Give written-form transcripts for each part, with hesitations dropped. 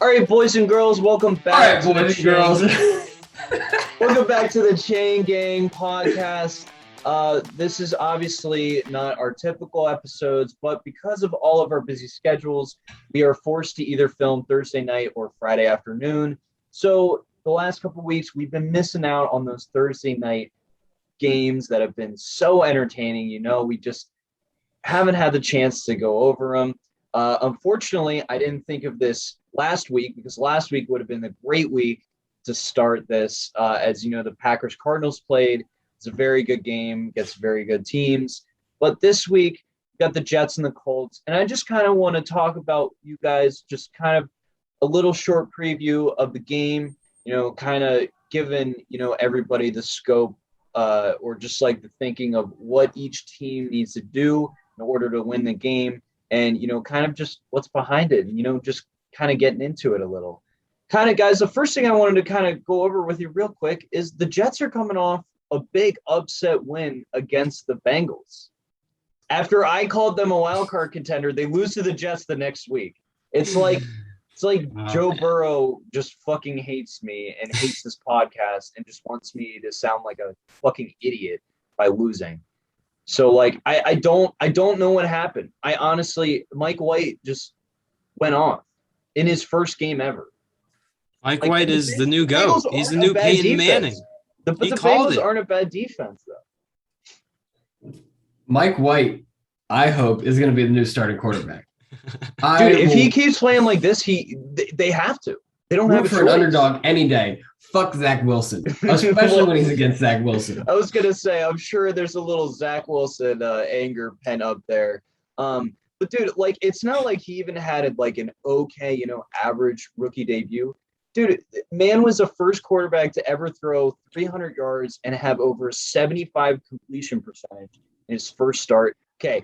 All right, boys and girls, welcome back to the boys and girls. Welcome back to the Chain Gang podcast. This is obviously not our typical episodes, but because of all of our busy schedules, we are forced to either film Thursday night or Friday afternoon. So the last couple of weeks, we've been missing out on those Thursday night games that have been so entertaining. We just haven't had the chance to go over them. Unfortunately, I didn't think of this last week because last week would have been a great week to start this. As you know, the Packers Cardinals played. It's a very good game, gets very good teams. But this week, we got the Jets and the Colts. And I just kind of want to talk about you guys, just kind of a little short preview of the game, kind of giving, everybody the scope or just like the thinking of what each team needs to do in order to win the game. And, kind of just what's behind it, just kind of getting into it a little. Kind of, guys, the first thing I wanted to kind of go over with you real quick is the Jets are coming off a big upset win against the Bengals. After I called them a wild card contender, they lose to the Jets the next week. It's like Joe Burrow just fucking hates me and hates this podcast and just wants me to sound like a fucking idiot by losing. So I don't know what happened. I honestly, Mike White just went off in his first game ever. Mike White is the new GOAT. He's the new Peyton Manning. But the Bengals aren't a bad defense, though. Mike White, I hope, is going to be the new starting quarterback. If he keeps playing like this, they have to. They don't have a choice. An underdog any day. Fuck Zach Wilson, especially when he's against Zach Wilson. I was going to say, I'm sure there's a little Zach Wilson anger pent up there. But, dude, it's not like he even had an okay, average rookie debut. Dude, man was the first quarterback to ever throw 300 yards and have over 75 completion percentage in his first start. Okay,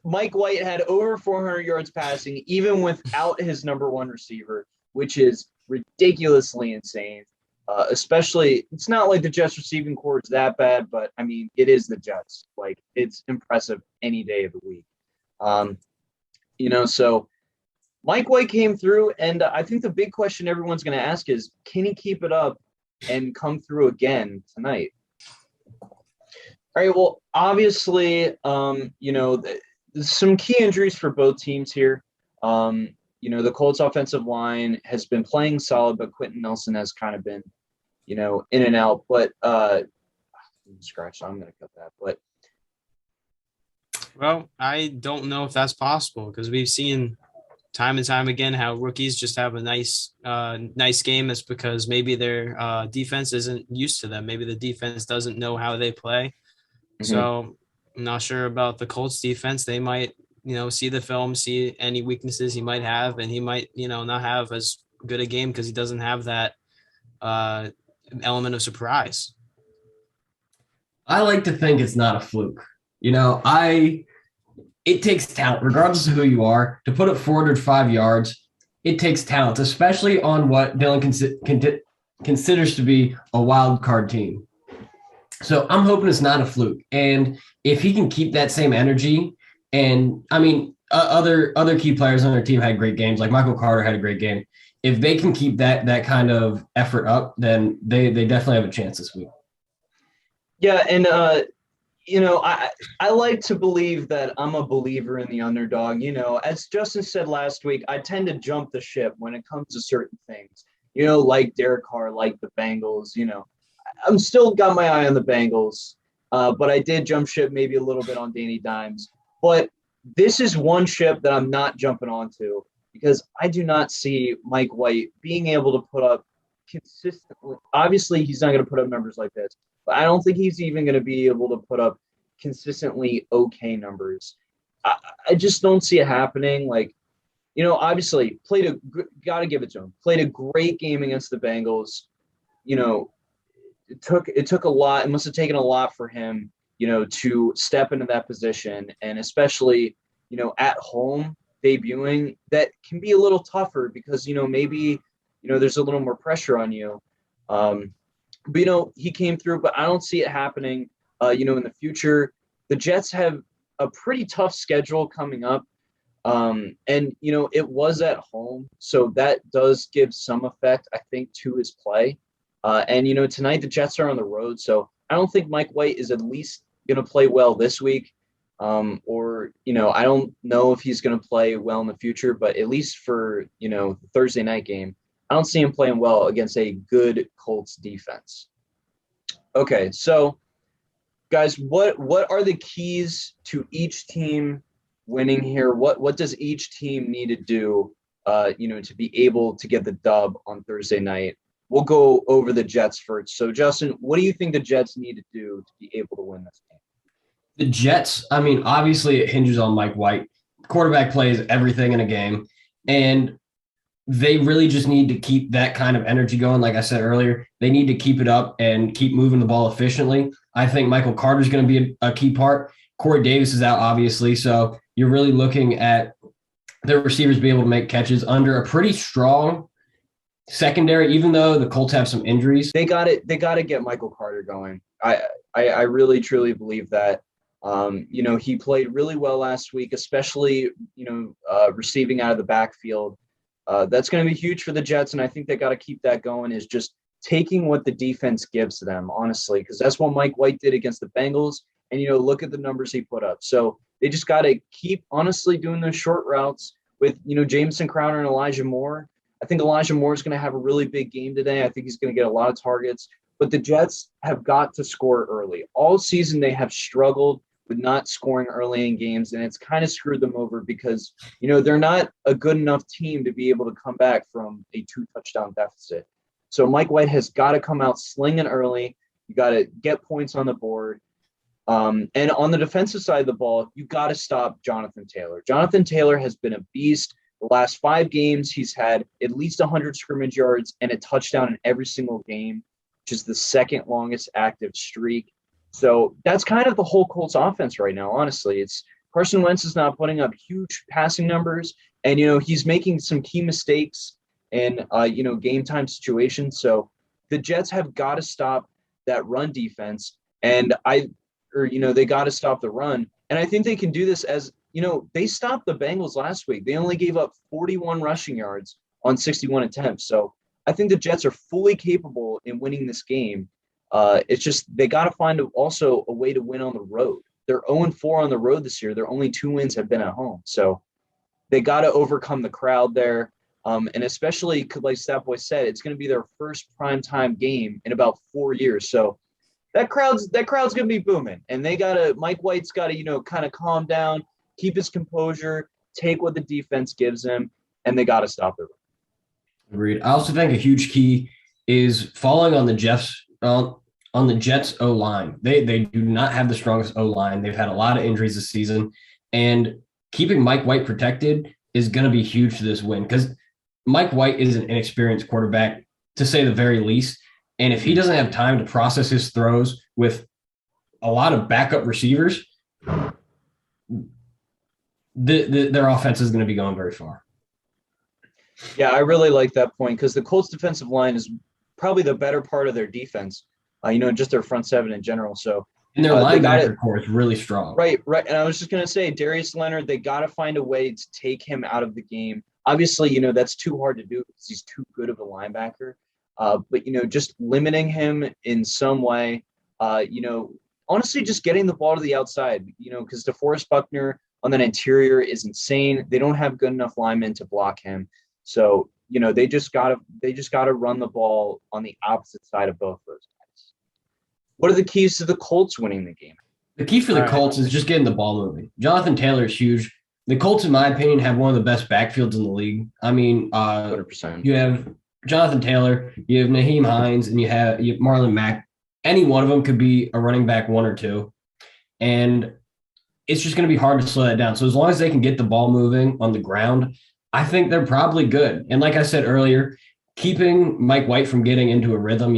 Mike White had over 400 yards passing, even without his number one receiver, which is ridiculously insane. Especially, it's not like the Jets receiving corps is that bad, but I mean, it is the Jets. It's impressive any day of the week. So Mike White came through, and I think the big question everyone's going to ask is, can he keep it up and come through again tonight? All right, well, obviously, there's some key injuries for both teams here. The Colts offensive line has been playing solid, but Quentin Nelson has kind of been, in and out. But scratch, so I'm going to cut that. But well, I don't know if that's possible because we've seen time and time again how rookies just have a nice game. It's because maybe their defense isn't used to them. Maybe the defense doesn't know how they play. Mm-hmm. So I'm not sure about the Colts defense. They might, see the film, see any weaknesses he might have, and he might, not have as good a game because he doesn't have that element of surprise. I like to think it's not a fluke. It takes talent, regardless of who you are, to put up 405 yards. It takes talent, especially on what Dylan considers to be a wild card team. So I'm hoping it's not a fluke. And if he can keep that same energy, and I mean, other key players on their team had great games, like Michael Carter had a great game. If they can keep that kind of effort up, then they definitely have a chance this week. Yeah, and I like to believe that I'm a believer in the underdog. As Justin said last week, I tend to jump the ship when it comes to certain things, like Derek Carr, like the Bengals. I'm still got my eye on the Bengals, but I did jump ship maybe a little bit on Danny Dimes. But this is one ship that I'm not jumping onto because I do not see Mike White being able to put up consistently. Obviously, he's not going to put up numbers like this. But I don't think he's even going to be able to put up consistently okay numbers. I just don't see it happening. Obviously, got to give it to him. Played a great game against the Bengals. It took a lot. It must have taken a lot for him, to step into that position. And especially, at home debuting, that can be a little tougher because, maybe, there's a little more pressure on you. But, he came through, but I don't see it happening, in the future. The Jets have a pretty tough schedule coming up. And, it was at home. So that does give some effect, I think, to his play. And, tonight the Jets are on the road. So I don't think Mike White is at least going to play well this week. Or, I don't know if he's going to play well in the future, but at least for, the Thursday night game, I don't see him playing well against a good Colts defense. Okay, so guys, what are the keys to each team winning here? What does each team need to do, to be able to get the dub on Thursday night? We'll go over the Jets first. So, Justin, what do you think the Jets need to do to be able to win this game? The Jets, I mean, obviously it hinges on Mike White. Quarterback plays everything in a game, and they really just need to keep that kind of energy going. Like I said earlier, they need to keep it up and keep moving the ball efficiently. I think Michael Carter is going to be a key part. Corey Davis is out, obviously, so you're really looking at their receivers be able to make catches under a pretty strong secondary, even though the Colts have some injuries. They got to get Michael Carter going. I really truly believe that. He played really well last week, especially receiving out of the backfield. That's going to be huge for the Jets, and I think they got to keep that going. Is just taking what the defense gives them, honestly, because that's what Mike White did against the Bengals. And look at the numbers he put up. So they just got to keep honestly doing those short routes with Jameson Crowder and Elijah Moore. I think Elijah Moore is going to have a really big game today. I think he's going to get a lot of targets. But the Jets have got to score early. All season they have struggled with not scoring early in games, and it's kind of screwed them over because, they're not a good enough team to be able to come back from a 2-touchdown deficit. So Mike White has got to come out slinging early. You got to get points on the board. And on the defensive side of the ball, you got to stop Jonathan Taylor. Jonathan Taylor has been a beast. The last 5 games, he's had at least 100 scrimmage yards and a touchdown in every single game, which is the second longest active streak. So that's kind of the whole Colts offense right now, honestly. It's Carson Wentz is not putting up huge passing numbers, and, he's making some key mistakes in, game time situations. So the Jets have got to stop that run defense, and they got to stop the run. And I think they can do this as, they stopped the Bengals last week. They only gave up 41 rushing yards on 61 attempts. So I think the Jets are fully capable in winning this game. It's just they got to find also a way to win on the road. They're 0-4 on the road this year. Their only 2 wins have been at home. So they got to overcome the crowd there. And especially, like Statboy said, it's going to be their first primetime game in about 4 years. So that crowd's going to be booming. And Mike White's got to, kind of calm down, keep his composure, take what the defense gives him, and they got to stop it. Agreed. I also think a huge key is following on the Jets O-line. They do not have the strongest O-line. They've had a lot of injuries this season, and keeping Mike White protected is going to be huge to this win because Mike White is an inexperienced quarterback, to say the very least. And if he doesn't have time to process his throws with a lot of backup receivers, their offense is going to be going very far. Yeah, I really like that point because the Colts defensive line is probably the better part of their defense, just their front seven in general. So and their linebacker core is really strong. Right. And I was just going to say, Darius Leonard, they got to find a way to take him out of the game. Obviously, that's too hard to do because he's too good of a linebacker. But, just limiting him in some way, honestly, just getting the ball to the outside, because DeForest Buckner on that interior is insane. They don't have good enough linemen to block him. So, they just gotta run the ball on the opposite side of both those guys. What are the keys to the Colts winning the game? The key for the Colts is just getting the ball moving. Jonathan Taylor is huge. The Colts, in my opinion, have one of the best backfields in the league. I mean, 100%. You have Jonathan Taylor, you have Naheem Hines, and you have Marlon Mack. Any one of them could be a running back 1 or 2. And it's just going to be hard to slow that down. So as long as they can get the ball moving on the ground, I think they're probably good. And like I said earlier, keeping Mike White from getting into a rhythm,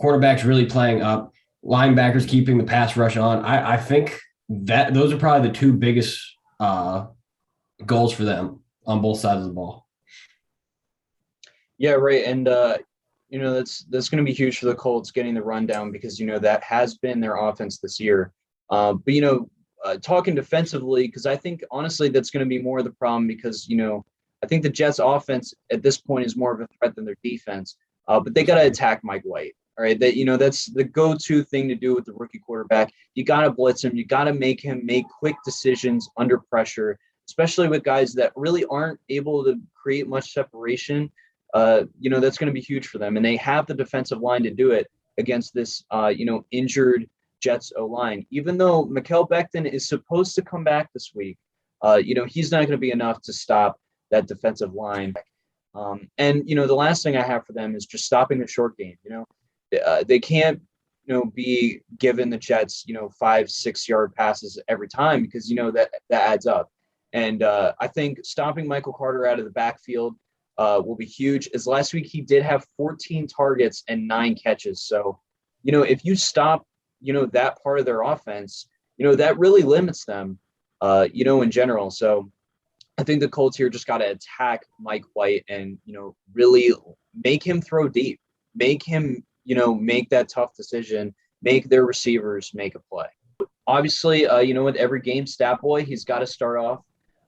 quarterbacks really playing up, linebackers keeping the pass rush on. I think that those are probably the 2 biggest goals for them on both sides of the ball. Yeah, right. And, that's going to be huge for the Colts getting the rundown because, that has been their offense this year. But, talking defensively, because I think honestly that's going to be more of the problem because, I think the Jets offense at this point is more of a threat than their defense. But they got to attack Mike White. All right. That's the go-to thing to do with the rookie quarterback. You got to blitz him. You got to make him make quick decisions under pressure, especially with guys that really aren't able to create much separation. That's going to be huge for them. And they have the defensive line to do it against this, injured Jets O-line. Even though Mikael Becton is supposed to come back this week, he's not going to be enough to stop that defensive line. And the last thing I have for them is just stopping the short game. They can't, be given the Jets, 5-6 yard passes every time because, that adds up. And I think stopping Michael Carter out of the backfield will be huge. As last week, he did have 14 targets and 9 catches. So, if you stop, that part of their offense, that really limits them, in general. So I think the Colts here just got to attack Mike White and, really make him throw deep, make him, make that tough decision, make their receivers make a play. Obviously, with every game, Stat Boy, he's got to start off,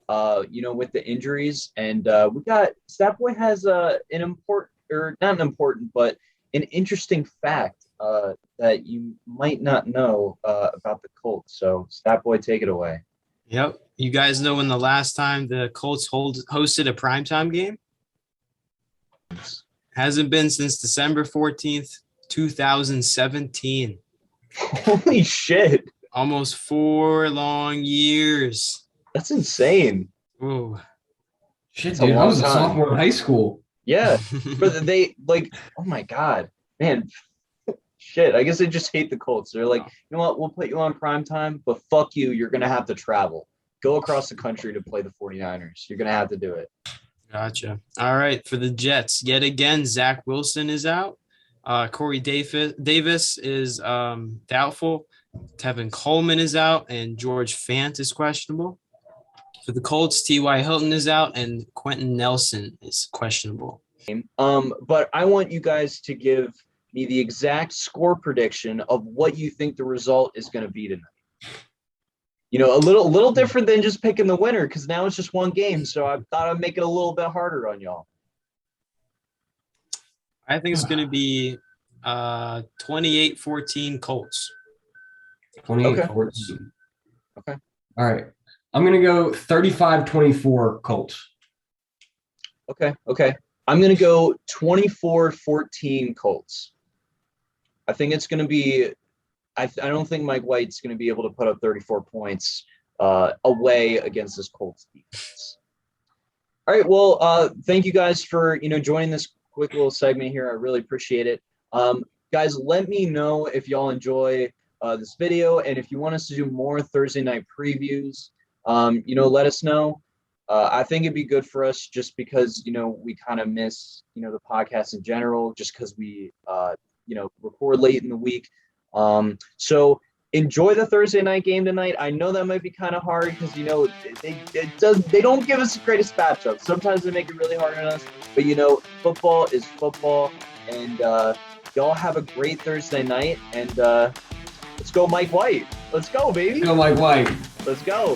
with the injuries. And Stat Boy has an important, or not an important, but an interesting fact that you might not know about the Colts. So Stat Boy, take it away. Yep. You guys know when the last time the Colts hosted a primetime game? Hasn't been since December 14th, 2017. Holy shit. Almost 4 long years. That's insane. Ooh. Shit, dude. I was a sophomore in high school. Yeah. But oh my God. Man. Shit. I guess they just hate the Colts. They're like, you know what? We'll put you on primetime, but fuck you. You're going to have to travel. Go across the country to play the 49ers. You're going to have to do it. Gotcha. All right. For the Jets, yet again, Zach Wilson is out. Corey Davis is doubtful. Tevin Coleman is out, and George Fant is questionable. For the Colts, T.Y. Hilton is out, and Quentin Nelson is questionable. But I want you guys to give me the exact score prediction of what you think the result is going to be tonight. A little different than just picking the winner because now it's just one game. So I thought I'd make it a little bit harder on y'all. I think it's going to be 28-14 Colts. 28-14. Okay. All right. I'm going to go 35-24 Colts. Okay. I'm going to go 24-14 Colts. I think it's going to be I don't think Mike White's going to be able to put up 34 points away against this Colts defense. All right. Well, thank you guys for, joining this quick little segment here. I really appreciate it. Guys, let me know if y'all enjoy this video. And if you want us to do more Thursday night previews, let us know. I think it'd be good for us just because, we kind of miss, the podcast in general, just because we, record late in the week. So enjoy the Thursday night game tonight. I know that might be kind of hard because, they don't give us the greatest matchups. Sometimes they make it really hard on us, but football is football, and y'all have a great Thursday night, and let's go Mike White. Let's go, baby. Go Mike White. Let's go.